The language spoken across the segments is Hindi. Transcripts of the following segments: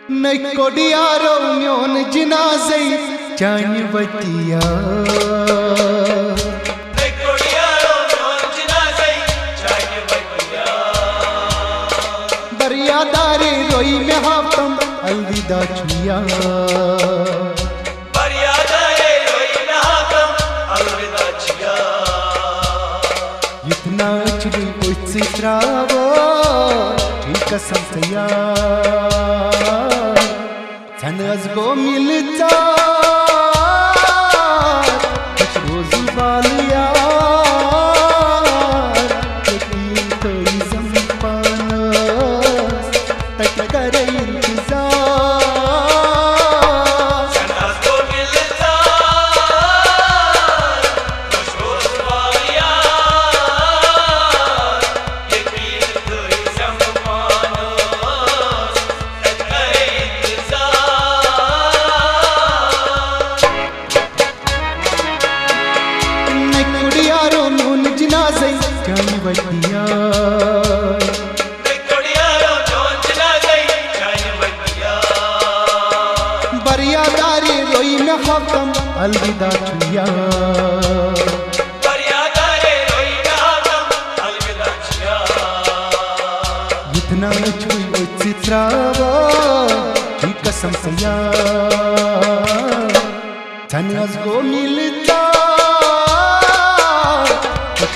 नकोडियारो म्योन जिनाज़े चान वतिया नकोडियारो म्योन जिनाज़े चान वतिया बरियादारे रोई में हातम अलविदा छुया बरियादारे रोई में हातम अलविदा छुया इतना चली कुछ सित्रावो ठीक समझया छनज को मिलता कुछ रोज वालिया यकीन कोई संपाना तक करे इंतजार छनज को मिलता कुछ रोज वालिया यकीन कोई संपाना तक करे नकोडियारो म्योन जिनाज़े चान वतिया नकोडियारो म्योन जिनाज़े चान वतिया बरियादारी रोई में हातम अलविदा छुया बरियादारी रोई में हातम अलविदा छुया इतना छुई चित्रावा की कसम से यार छनज को मिलता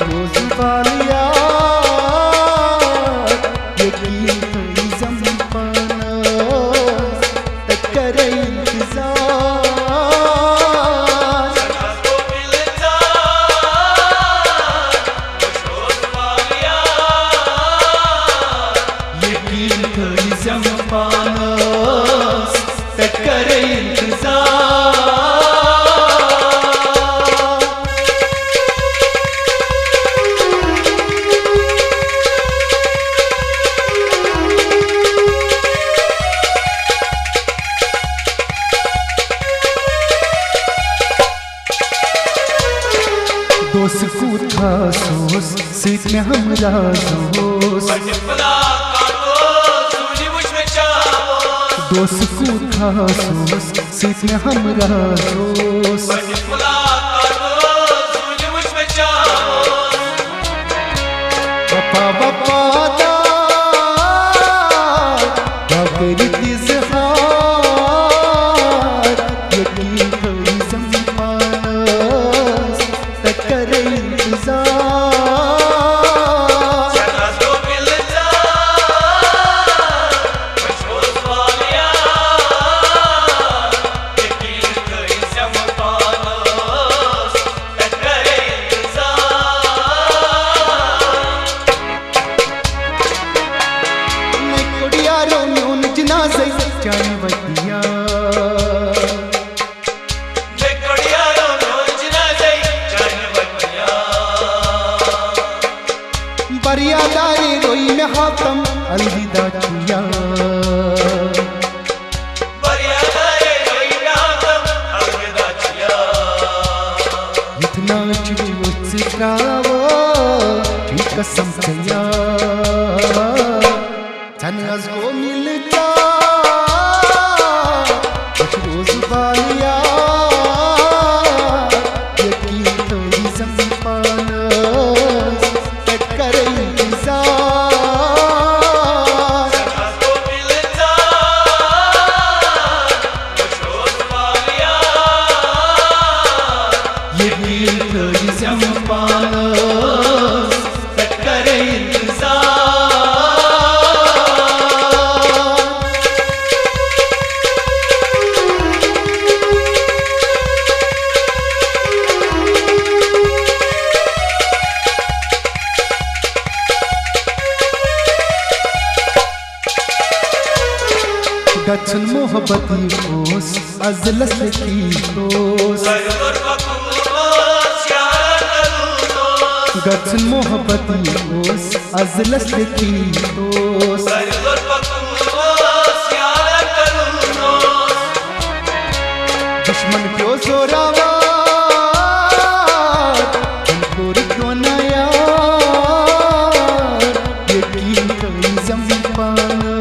रोज वालिया यकीन कोई ज़माना तक करे इंतजार छनज को मिलता रोज वालिया यकीन कोई ज़माना तक करे इंतजार दोस्त को था सोस सीट में हमरा दोस्त दोस्त को था सोस सीट में हमरा दोस्त वफा वफादार बागरी इज़हार यकीन कोई ज़माना तक करे इंतजार छनज को मिलता कुछ रोज वालिया यकीन कोई ज़माना तक करे इंतजार नकोडियारो म्योन जिनाज़े चान वतिया बरियादारी रोई में हातम अलविदा छुया बरियादारी रोई में हातम अलविदा छुया इतना छुई चित्रावो ठीक कसम से यार छनज को मिलता कुछ रोज वालिया यकीन कोई ज़माना तक करे इंतजार छनज को मिलता कुछ रोज वालिया यकीन कोई ज़माना तक करे इंतजार गच्छन मोहब्बती ओस अजलस की ओस गच्छन मोहब्बती ओस अजलस की ओस दुश्मन क्यों जोरावा क्यों नया यकीन कोई ज़माना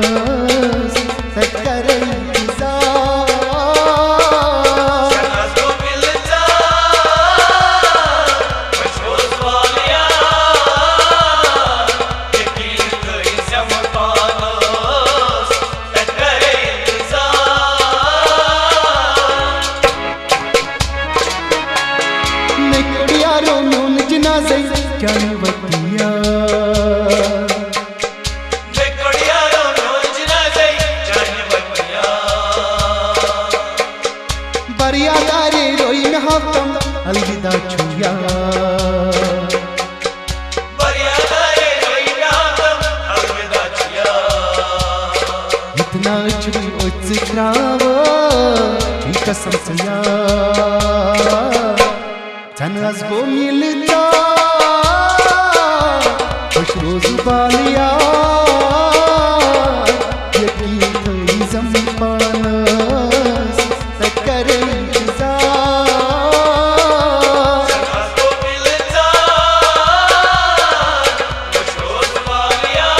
तक करे चाहे वतिया बरिया दारे रोई में हाथम अलविदा छुया इतना छुई उच्चराव की कसम सया जनस को मिलता खुश रोज बालिया यकीन तो जम्पानस तकर इंतजार जनस को मिलता खुश रोज बालिया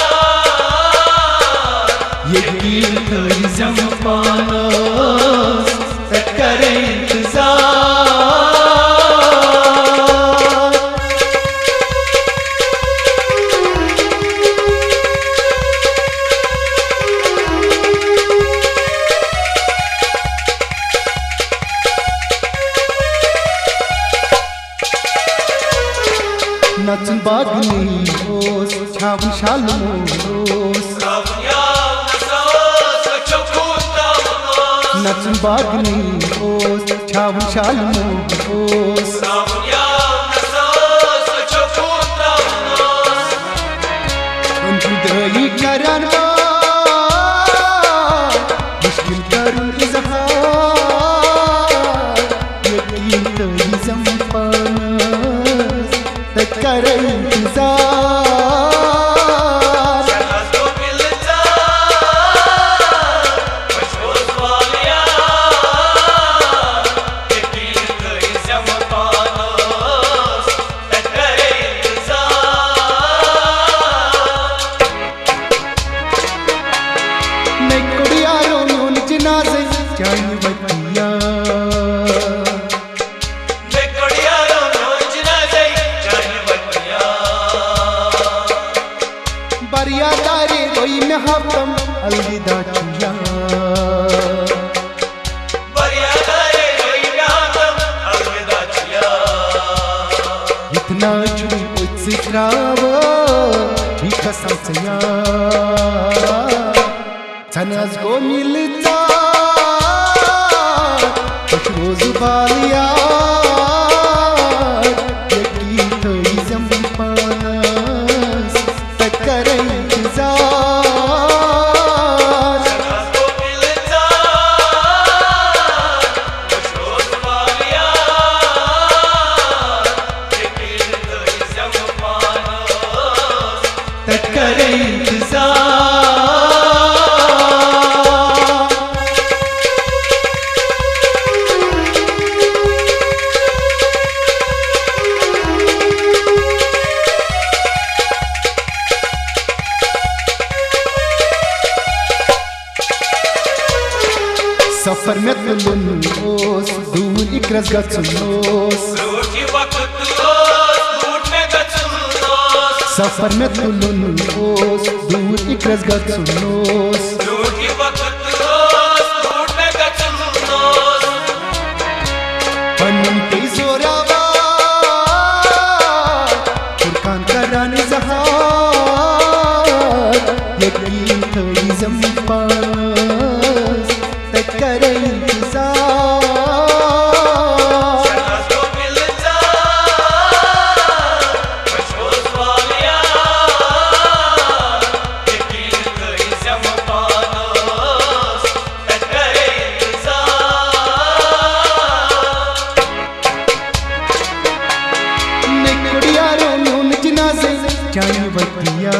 यकीन तो जम्पानस तकर इंतजार नचन बागनी होस छाव शाल मोस नचन बागनी होस छाव शाल मोस उनकी दई करन मुश्किल करूं इजहार यकीन तो जम्पानस तकर इंतजार जनस को मिलता खुश रोज बालिया यकीन तो जम्पानस तकर इंतजार मैं कुड़िया रोन जनाजे चाहे वतिया बरिया दारे रोई में हाथम अलविदा छुया इतना छुई उच्चराव की कसम सया जनस को मिलता खुश रोज बालिया यकीन तो जम्पानस तकर इंतजार जनस को मिलता खुश रोज बालिया यकीन तो जम्पानस तकर इंतजार सफर में तुलुन ओस दूर इक्रस गचुनोस रूठी वक्त लूट में गचुनोस सफर में तुलुन ओस दूर इक्रस गचुनोस रूठी वक्त लूट में गचुनोस पन्नम के जोरावा फुरकान करान जहार यकीन तो जम्पानस तकर इंतजार जनस को मिलता खुश रोज बालिया यकीन तो जम्पानस तकर इंतजार ने कुड़िया रोन जनाजे चाहे वतिया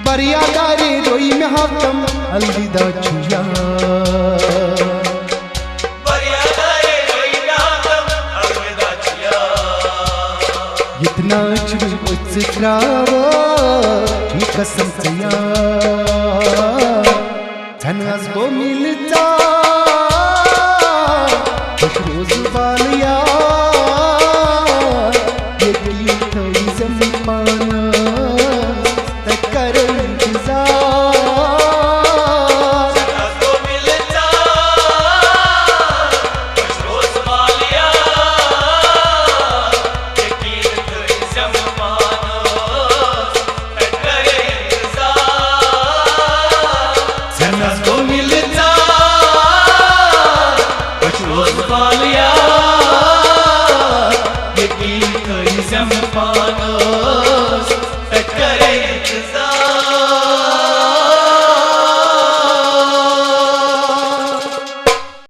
बरिया दारे रोई में हाथम अलविदा छुया इतना छुई उच्चराव की कसम सया जनस को मिलता खुश रोज बालिया यकीन तो जम्पानस तकर इंतजार जनस को मिलता पशोस वालिया यकीन करी जम पानोस टकरे